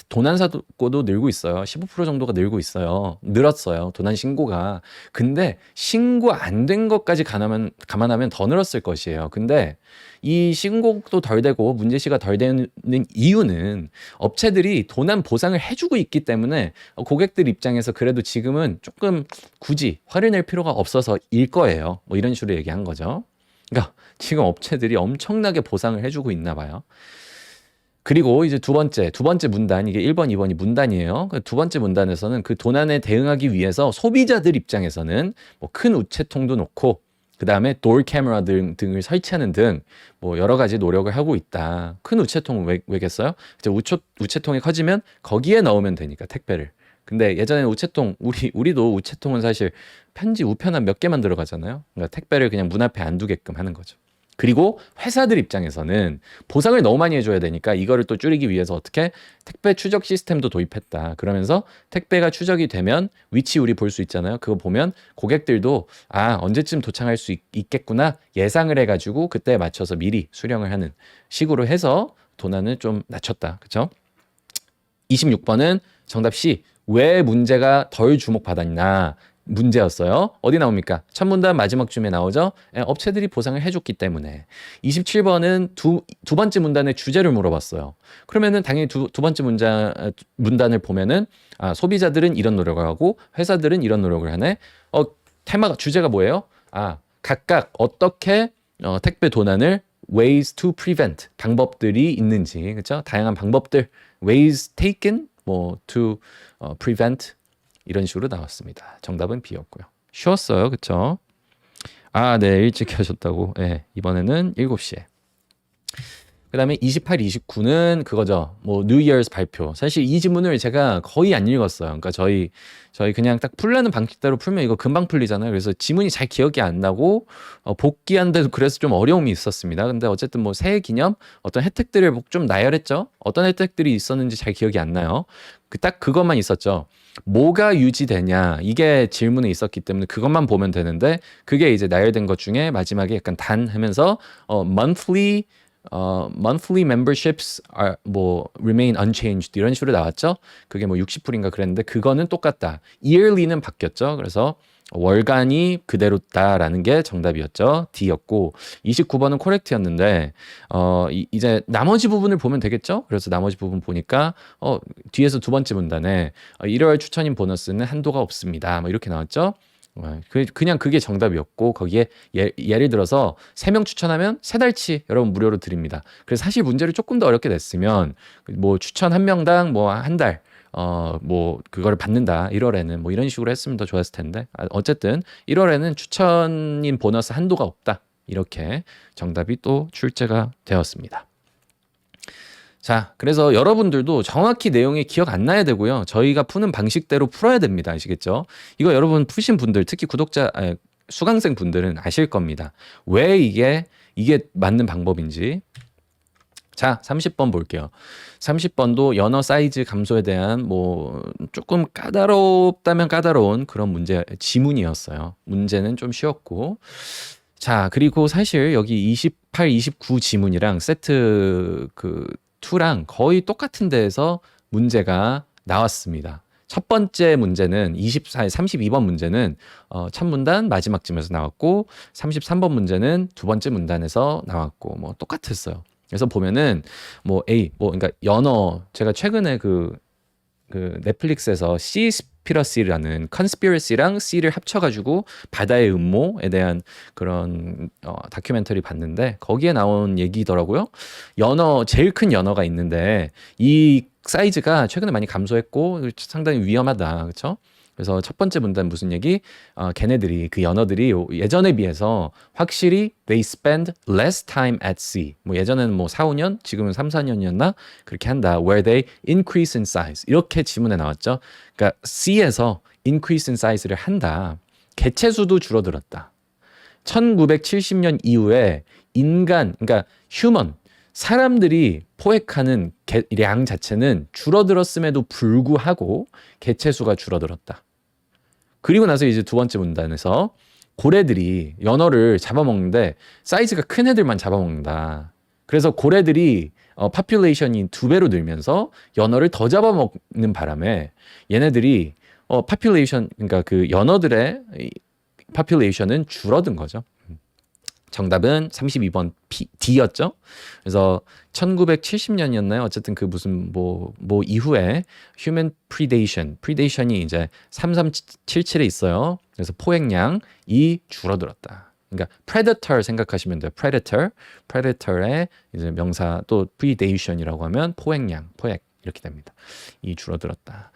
도난 사고도 늘고 있어요. 15% 정도가 늘었어요. 도난 신고가. 근데 신고 안 된 것까지 감안하면 더 늘었을 것이에요. 근데 이 신고도 덜 되고 문제시가 덜 되는 이유는 업체들이 도난 보상을 해주고 있기 때문에 고객들 입장에서 그래도 지금은 조금 굳이 화를 낼 필요가 없어서일 거예요. 뭐 이런 식으로 얘기한 거죠. 그러니까 지금 업체들이 엄청나게 보상을 해주고 있나 봐요. 그리고 이제 두 번째 문단, 이게 1번, 2번이 문단이에요. 두 번째 문단에서는 그 도난에 대응하기 위해서 소비자들 입장에서는 뭐 큰 우체통도 놓고 그 다음에 돌 카메라 등을 설치하는 등 뭐 여러 가지 노력을 하고 있다. 큰 우체통은 왜겠어요? 이제 우체통이 커지면 거기에 넣으면 되니까 택배를. 근데 예전에는 우체통, 우리도 우체통은 사실 편지 우편함 몇 개만 들어가잖아요. 그러니까 택배를 그냥 문 앞에 안 두게끔 하는 거죠. 그리고 회사들 입장에서는 보상을 너무 많이 해줘야 되니까 이거를 또 줄이기 위해서 어떻게 택배 추적 시스템도 도입했다. 그러면서 택배가 추적이 되면 위치 우리 볼 수 있잖아요. 그거 보면 고객들도 언제쯤 도착할 수 있겠구나 예상을 해가지고 그때에 맞춰서 미리 수령을 하는 식으로 해서 도난을 좀 낮췄다. 그렇죠? 26번은 정답 C. 왜 문제가 덜 주목받았냐 문제였어요. 어디 나옵니까? 첫 문단 마지막 쯤에 나오죠. 업체들이 보상을 해줬기 때문에. 27번은 두 번째 문단의 주제를 물어봤어요. 그러면은 당연히 두 번째 문단을 보면은 소비자들은 이런 노력을 하고 회사들은 이런 노력을 하네. 테마가 주제가 뭐예요? 각각 어떻게 택배 도난을 ways to prevent 방법들이 있는지, 그렇죠? 다양한 방법들 ways taken to prevent 이런 식으로 나왔습니다. 정답은 B였고요. 쉬웠어요. 그쵸? 네. 일찍 하셨다고. 네, 이번에는 7시에. 그 다음에 28, 29는 그거죠. New Year's 발표. 사실 이 지문을 제가 거의 안 읽었어요. 그러니까 저희 그냥 딱 풀려는 방식대로 풀면 이거 금방 풀리잖아요. 그래서 지문이 잘 기억이 안 나고, 복귀하는데도 그래서 좀 어려움이 있었습니다. 근데 어쨌든 새해 기념 어떤 혜택들을 좀 나열했죠. 어떤 혜택들이 있었는지 잘 기억이 안 나요. 딱 그것만 있었죠. 뭐가 유지되냐 이게 질문에 있었기 때문에 그것만 보면 되는데, 그게 이제 나열된 것 중에 마지막에 약간 단 하면서 monthly memberships are remain unchanged 이런 식으로 나왔죠. 그게 60불인가 그랬는데 그거는 똑같다. yearly는 바뀌었죠. 그래서 월간이 그대로다라는 게 정답이었죠. D였고 29번은 코렉트였는데 이제 나머지 부분을 보면 되겠죠. 그래서 나머지 부분 보니까 뒤에서 두 번째 문단에 1월 추천인 보너스는 한도가 없습니다. 이렇게 나왔죠. 그냥 그게 정답이었고, 거기에 예를 들어서 3명 추천하면 3달치 여러분 무료로 드립니다. 그래서 사실 문제를 조금 더 어렵게 냈으면 추천 1명당 한 달 그거를 받는다 1월에는 이런 식으로 했으면 더 좋았을 텐데, 어쨌든 1월에는 추천인 보너스 한도가 없다, 이렇게 정답이 또 출제가 되었습니다. 자, 그래서 여러분들도 정확히 내용이 기억 안 나야 되고요. 저희가 푸는 방식대로 풀어야 됩니다. 아시겠죠? 이거 여러분 푸신 분들, 특히 수강생 분들은 아실 겁니다. 왜 이게 맞는 방법인지. 자, 30번 볼게요. 30번도 연어 사이즈 감소에 대한 조금 까다롭다면 까다로운 그런 지문이었어요. 문제는 좀 쉬웠고. 자, 그리고 사실 여기 28, 29 지문이랑 세트 2랑 거의 똑같은 데에서 문제가 나왔습니다. 첫 번째 문제는 32번 문제는 첫 문단 마지막 쯤에서 나왔고, 33번 문제는 두 번째 문단에서 나왔고, 똑같았어요. 그래서 보면은 그러니까 연어, 제가 최근에 그 넷플릭스에서 Seaspiracy라는 conspiracy랑 C를 합쳐가지고 바다의 음모에 대한 그런 다큐멘터리 봤는데, 거기에 나온 얘기더라고요. 제일 큰 연어가 있는데 이 사이즈가 최근에 많이 감소했고 상당히 위험하다, 그렇죠? 그래서 첫 번째 문단 무슨 얘기? 걔네들이, 그 연어들이 예전에 비해서 확실히 they spend less time at sea. 예전에는 4, 5년, 지금은 3, 4년이었나? 그렇게 한다. Where they increase in size. 이렇게 지문에 나왔죠. 그러니까 sea에서 increase in size를 한다. 개체수도 줄어들었다. 1970년 이후에 그러니까 human, 사람들이 포획하는 량 자체는 줄어들었음에도 불구하고 개체수가 줄어들었다. 그리고 나서 이제 두 번째 문단에서 고래들이 연어를 잡아먹는데 사이즈가 큰 애들만 잡아먹는다. 그래서 고래들이 파퓰레이션이 2배로 늘면서 연어를 더 잡아먹는 바람에 얘네들이 그러니까 그 연어들의 파퓰레이션은 줄어든 거죠. 정답은 32번 D였죠. 그래서 1970년이었나요? 어쨌든 그 무슨 이후에 human predation이 이제 3377에 있어요. 그래서 포획량이 줄어들었다. 그러니까 predator 생각하시면 돼요. predator의 이제 명사, 또 predation이라고 하면 포획 이렇게 됩니다. 이 줄어들었다.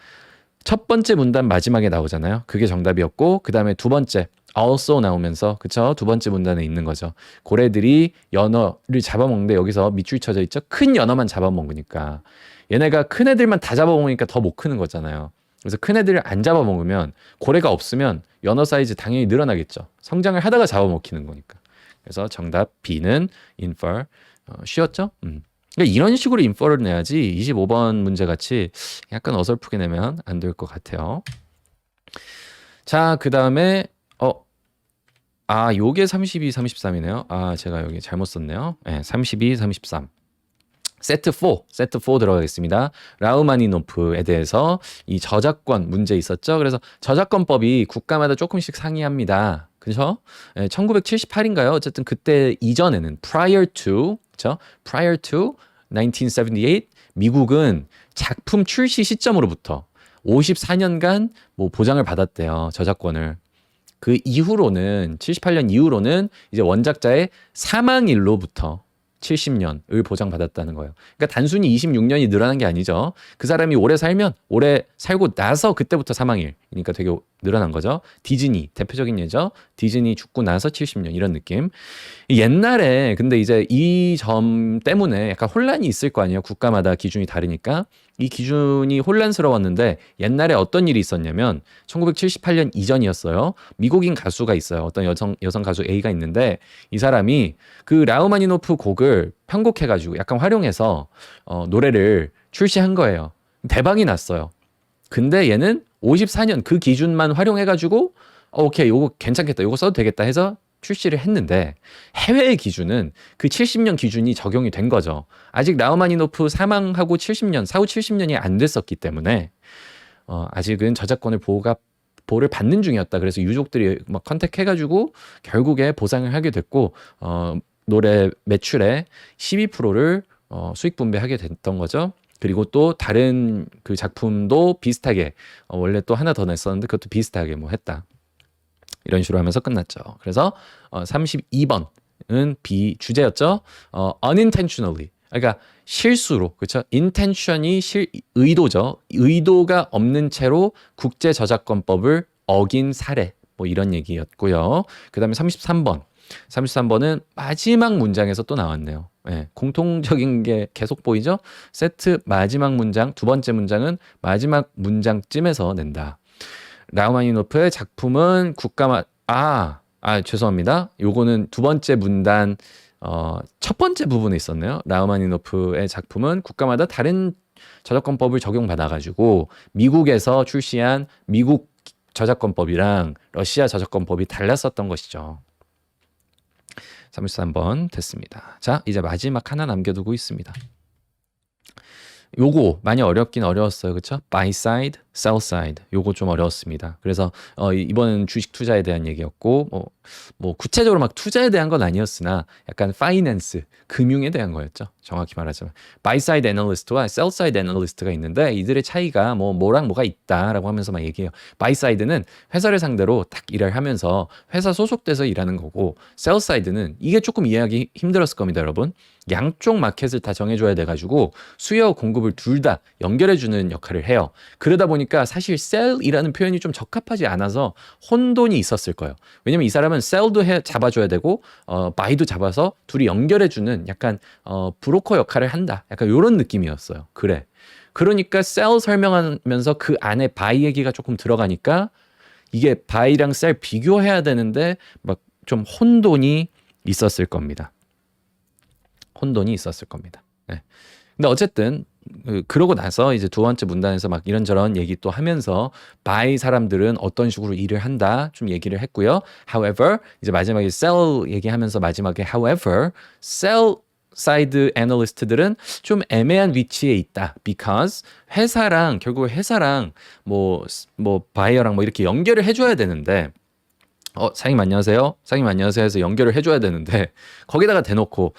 첫 번째 문단 마지막에 나오잖아요. 그게 정답이었고, 그 다음에 두 번째 also 나오면서, 그쵸? 두 번째 문단에 있는 거죠. 고래들이 연어를 잡아먹는데 여기서 밑줄 쳐져 있죠? 큰 연어만 잡아먹으니까. 얘네가 큰 애들만 다 잡아먹으니까 더 못 크는 거잖아요. 그래서 큰 애들을 안 잡아먹으면, 고래가 없으면 연어 사이즈 당연히 늘어나겠죠. 성장을 하다가 잡아먹히는 거니까. 그래서 정답 B는 infer. 쉬웠죠? 그러니까 이런 식으로 인퍼를 내야지 25번 문제 같이 약간 어설프게 내면 안 될 것 같아요. 자, 그 다음에 요게 32, 33이네요. 제가 여기 잘못 썼네요. 네, 32, 33. 세트 4 들어가겠습니다. 라흐마니노프에 대해서 이 저작권 문제 있었죠. 그래서 저작권법이 국가마다 조금씩 상이합니다. 그렇죠? 1978인가요? 어쨌든 그때 이전에는 prior to, 그렇죠? prior to 1978 미국은 작품 출시 시점으로부터 54년간 뭐 보장을 받았대요. 저작권을. 그 이후로는 78년 이후로는 이제 원작자의 사망일로부터 70년을 보장받았다는 거예요. 그러니까 단순히 26년이 늘어난 게 아니죠. 그 사람이 오래 살면 오래 살고 나서 그때부터 사망일. 그러니까 되게 늘어난 거죠. 디즈니 대표적인 예죠. 디즈니 죽고 나서 70년 이런 느낌. 옛날에 근데 이제 이 점 때문에 약간 혼란이 있을 거 아니에요. 국가마다 기준이 다르니까. 이 기준이 혼란스러웠는데 옛날에 어떤 일이 있었냐면 1978년 이전이었어요. 미국인 가수가 있어요. 어떤 여성 가수 A가 있는데 이 사람이 그 라흐마니노프 곡을 편곡해가지고 약간 활용해서 노래를 출시한 거예요. 대박이 났어요. 근데 얘는 54년 그 기준만 활용해가지고 오케이 요거 괜찮겠다 요거 써도 되겠다 해서 출시를 했는데 해외의 기준은 그 70년 기준이 적용이 된 거죠. 아직 라흐마니노프 사망하고 70년, 사후 70년이 안 됐었기 때문에 아직은 저작권을 보호를 받는 중이었다. 그래서 유족들이 막 컨택해가지고 결국에 보상을 하게 됐고 노래 매출의 12%를 수익 분배하게 됐던 거죠. 그리고 또 다른 그 작품도 비슷하게 원래 또 하나 더 냈었는데 그것도 비슷하게 뭐 했다. 이런 식으로 하면서 끝났죠. 그래서 32번은 비주제였죠. unintentionally. 그러니까 실수로, 그렇죠? intention이 의도죠. 의도가 없는 채로 국제 저작권법을 어긴 사례. 뭐 이런 얘기였고요. 그다음에 33번. 33번은 마지막 문장에서 또 나왔네요. 네, 공통적인 게 계속 보이죠? 세트 마지막 문장, 두 번째 문장은 마지막 문장쯤에서 낸다. 라흐마니노프의 작품은 죄송합니다. 요거는 두 번째 문단 첫 번째 부분에 있었네요. 라흐마니노프의 작품은 국가마다 다른 저작권법을 적용받아가지고 미국에서 출시한 미국 저작권법이랑 러시아 저작권법이 달랐었던 것이죠. 33번 됐습니다. 자, 이제 마지막 하나 남겨두고 있습니다. 요거 많이 어렵긴 어려웠어요. 그쵸? buy side, sell side. 요거 좀 어려웠습니다. 그래서 이번은 주식 투자에 대한 얘기였고 뭐 구체적으로 막 투자에 대한 건 아니었으나 약간 파이낸스, 금융에 대한 거였죠. 정확히 말하자면 buy side analyst와 sell side analyst가 있는데 이들의 차이가 뭐랑 뭐가 있다라고 하면서 막 얘기해요. buy side는 회사를 상대로 딱 일을 하면서 회사 소속돼서 일하는 거고 sell side는 이게 조금 이해하기 힘들었을 겁니다, 여러분. 양쪽 마켓을 다 정해줘야 돼가지고 수요와 공급을 둘 다 연결해주는 역할을 해요. 그러다 보니까 사실 sell이라는 표현이 좀 적합하지 않아서 혼돈이 있었을 거예요. 왜냐면 이 사람은 sell도 잡아줘야 되고 buy도 잡아서 둘이 연결해주는 약간 브로커 역할을 한다. 약간 이런 느낌이었어요. 그래. 그러니까 sell 설명하면서 그 안에 buy 얘기가 조금 들어가니까 이게 buy랑 sell 비교해야 되는데 막 좀 혼돈이 있었을 겁니다. 혼돈이 있었을 겁니다. 네. 근데 어쨌든 그러고 나서 이제 두 번째 문단에서 막 이런저런 얘기 또 하면서 buy 사람들은 어떤 식으로 일을 한다 좀 얘기를 했고요. However 이제 마지막에 sell 얘기하면서 마지막에 however sell side analyst들은 좀 애매한 위치에 있다. Because 결국 회사랑 뭐 buyer랑 뭐 이렇게 연결을 해줘야 되는데 사장님 안녕하세요. 사장님 안녕하세요 해서 연결을 해줘야 되는데 거기다가 대놓고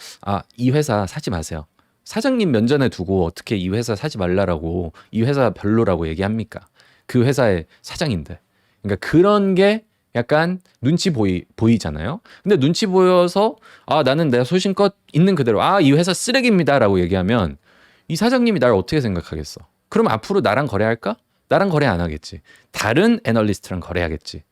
이 회사 사지 마세요. 사장님 면전에 두고 어떻게 이 회사 사지 말라라고 이 회사 별로라고 얘기합니까? 그 회사의 사장인데. 그러니까 그런 게 약간 눈치 보이잖아요. 근데 눈치 보여서 나는 내가 소신껏 있는 그대로 이 회사 쓰레기입니다라고 얘기하면 이 사장님이 나를 어떻게 생각하겠어? 그럼 앞으로 나랑 거래할까? 나랑 거래 안 하겠지. 다른 애널리스트랑 거래하겠지.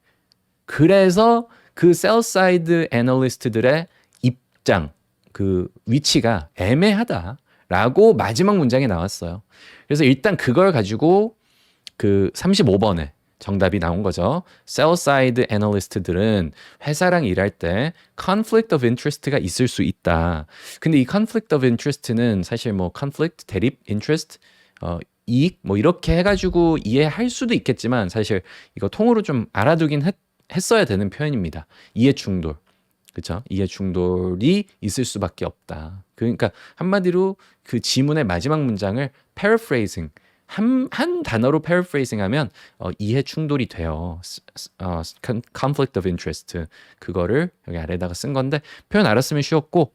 그래서 그 sell side 애널리스트들의 입장, 그 위치가 애매하다라고 마지막 문장에 나왔어요. 그래서 일단 그걸 가지고 그 35번에 정답이 나온 거죠. sell side 애널리스트들은 회사랑 일할 때 conflict of interest가 있을 수 있다. 근데 이 conflict of interest는 사실 뭐 conflict, 대립, interest, 이익 뭐 이렇게 해가지고 이해할 수도 있겠지만 사실 이거 통으로 좀 알아두긴 했어야 되는 표현입니다. 이해 충돌. 그렇죠? 이해 충돌이 있을 수밖에 없다. 그러니까 한마디로 그 지문의 마지막 문장을 paraphrasing 한 단어로 paraphrasing 하면 이해 충돌이 돼요. conflict of interest 그거를 여기 아래다가 쓴 건데 표현 알았으면 쉬웠고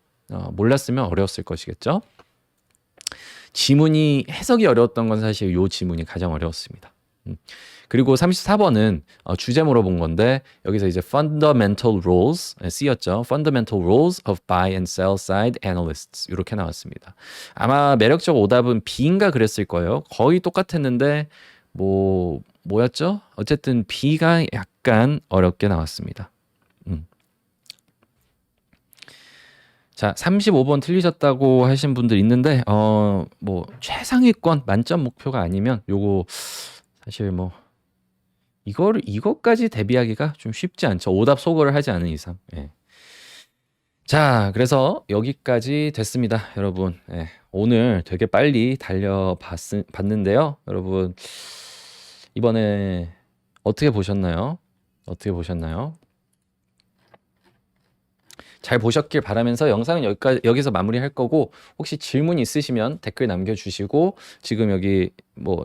몰랐으면 어려웠을 것이겠죠. 지문이 해석이 어려웠던 건 사실 요 지문이 가장 어려웠습니다. 그리고 34번은 주제 물어본 건데 여기서 이제 fundamental roles C였죠. fundamental roles of buy and sell side analysts 이렇게 나왔습니다. 아마 매력적 오답은 B인가 그랬을 거예요. 거의 똑같았는데 뭐였죠? 어쨌든 B가 약간 어렵게 나왔습니다. 자, 35번 틀리셨다고 하신 분들 있는데 최상위권 만점 목표가 아니면 요거 사실 이것까지 대비하기가 좀 쉽지 않죠. 오답 소거를 하지 않은 이상. 예. 자, 그래서 여기까지 됐습니다, 여러분. 예. 오늘 되게 빨리 달려봤는데요. 여러분, 이번에 어떻게 보셨나요? 잘 보셨길 바라면서 영상은 여기서 마무리할 거고 혹시 질문 있으시면 댓글 남겨주시고 지금 여기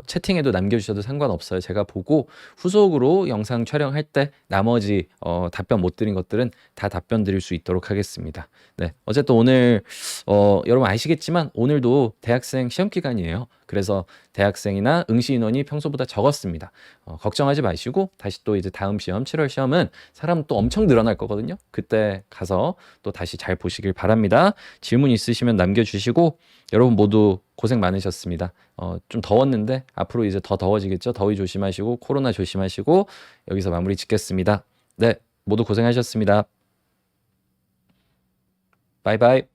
채팅에도 남겨주셔도 상관없어요. 제가 보고 후속으로 영상 촬영할 때 나머지 답변 못 드린 것들은 다 답변 드릴 수 있도록 하겠습니다. 네, 어쨌든 오늘 여러분 아시겠지만 오늘도 대학생 시험 기간이에요. 그래서 대학생이나 응시 인원이 평소보다 적었습니다. 걱정하지 마시고 다시 또 이제 다음 시험 7월 시험은 사람 또 엄청 늘어날 거거든요. 그때 가서 또 다시 잘 보시길 바랍니다. 질문 있으시면 남겨주시고 여러분 모두 고생 많으셨습니다. 좀 더웠는데 앞으로 이제 더 더워지겠죠. 더위 조심하시고 코로나 조심하시고 여기서 마무리 짓겠습니다. 네, 모두 고생하셨습니다. 바이바이.